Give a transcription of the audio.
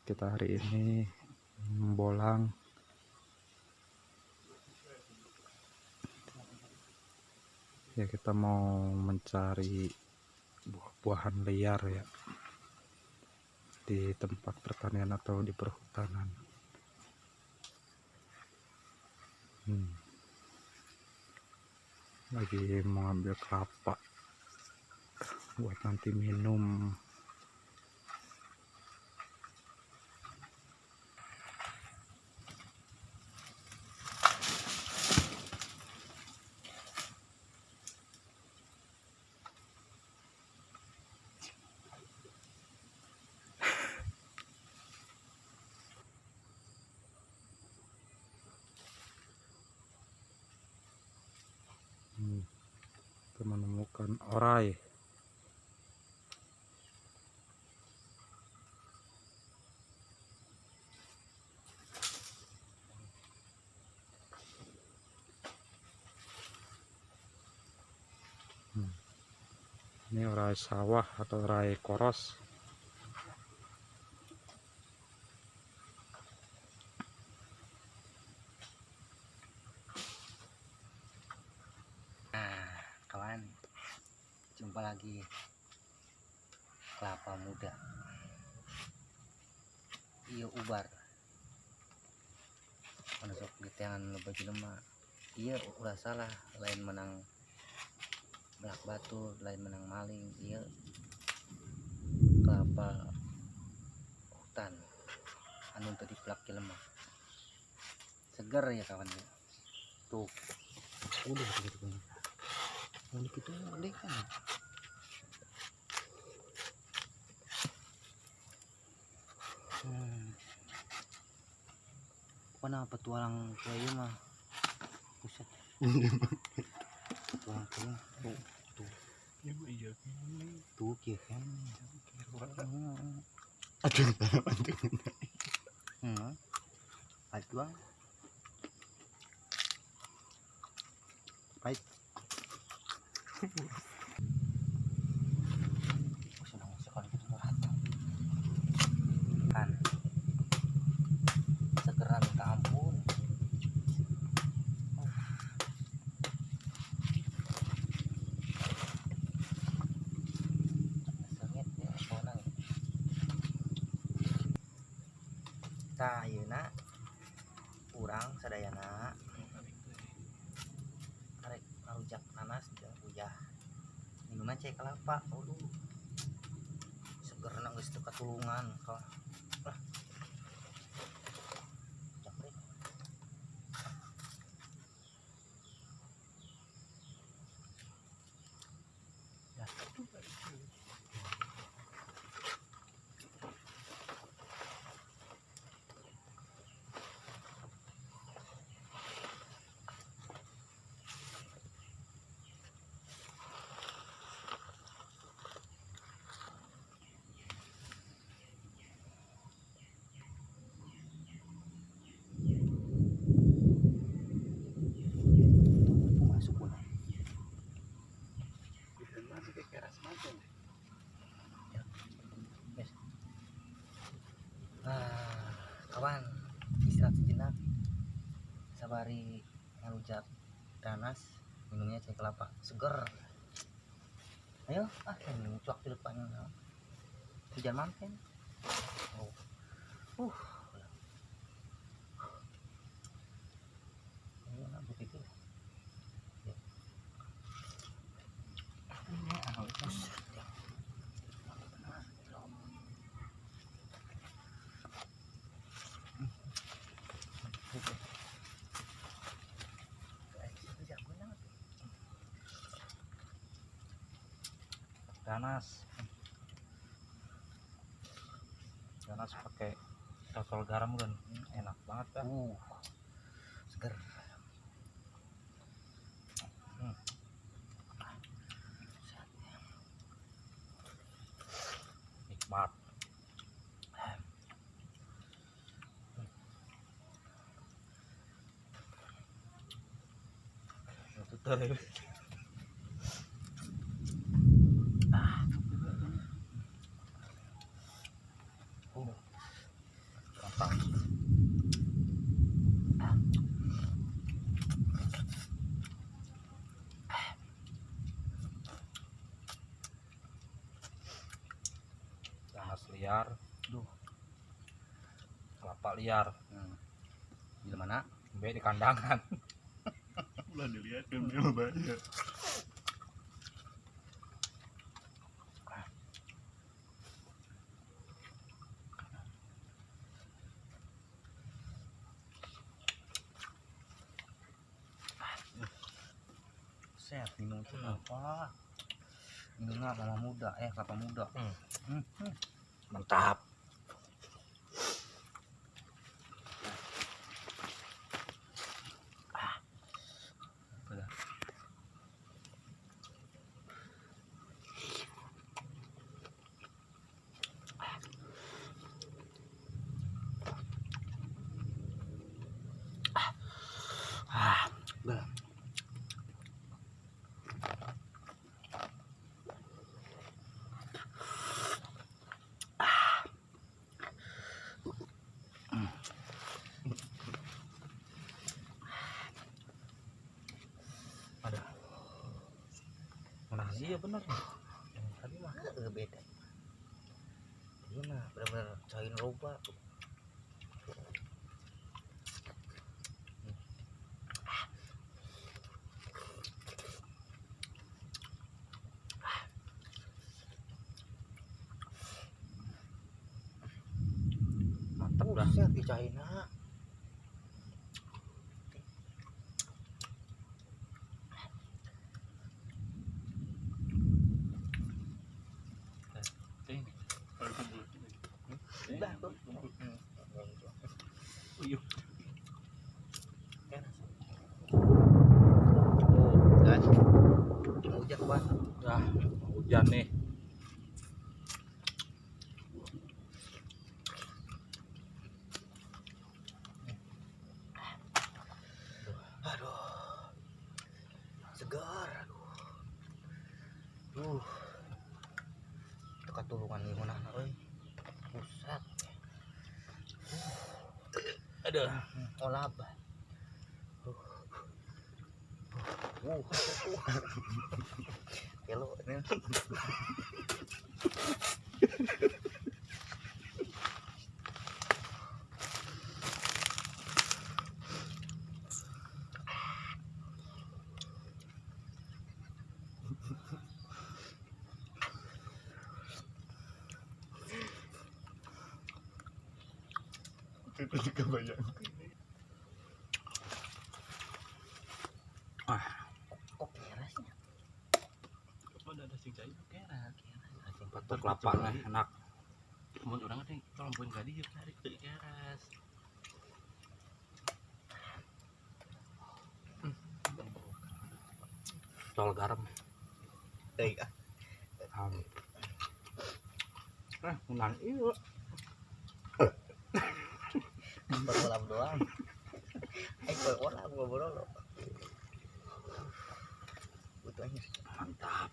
kita hari ini membolang ya, kita mau mencari buah-buahan liar ya di tempat pertanian atau di perhutanan. Lagi mau ambil kelapa buat nanti minum. Kita menemukan orai. Ini orai sawah atau orai koros. Nah, kawan, jumpa lagi kelapa muda. Iya ubar. Masuk di tangan baju lemak. Iya udah salah, lain menang belak batu, lain menang maling. Iya kelapa hutan anu tadi pelak lemak. Segar ya kawan ya. Tuh. Udah gitu kan. Ini gitu udah kan. Apa petualang kuaya mah pusat. Petualang kuaya tuh. Ya iya Tuh kia kan. aduh bantu. Petualang. Baik. Senang sekali ketemu rata. Kan. Segeran minta ampun. Sengit ya sonang. Tah ayeuna urang sadayana arek ngarujak nanas jeung uyah. Minumna cai kelapa. Aduh. Segerna geus teu katulungan kawan. Kawan, istirahat sejenak. Sabari ngarujak nanas, minumnya cai kelapa seger. Ayo, minum cuak di depan. Hujan manten. Ini enak begitu. Ganas pakai sotol garam kan enak banget kan. Seger. Nikmat. Tutur. liar. Duh. Kelapa liar. Di mana? Be di kandangan. Udah dilihat kan memang banyak. Set minum itu apa? Minumnya kelapa muda, kelapa muda. Mantap. Ada. Mana sih ya bener. Tadi mah agak beda. Ini mah benar-benar cair loba. Mantap dah. Set di China. Udah tuh. Uyuh. Tuh, guys. Hujan Bang. Dah, hujan nih. Aduh. Segar, aduh. Itu katulungan gimana euy. Pusat. Aduh. Olab. Kelo ini. Itu juga banyak. Kok kerasnya? Mana ada sing cair keras. Batu kelapanya enak. Mun urang teh kalau poin ka dieu tarik teu keras. Tol garam. Teuing Unan ieu. Berkolam doang. Berkolam ngobrol lo. Butuhnya Mantap.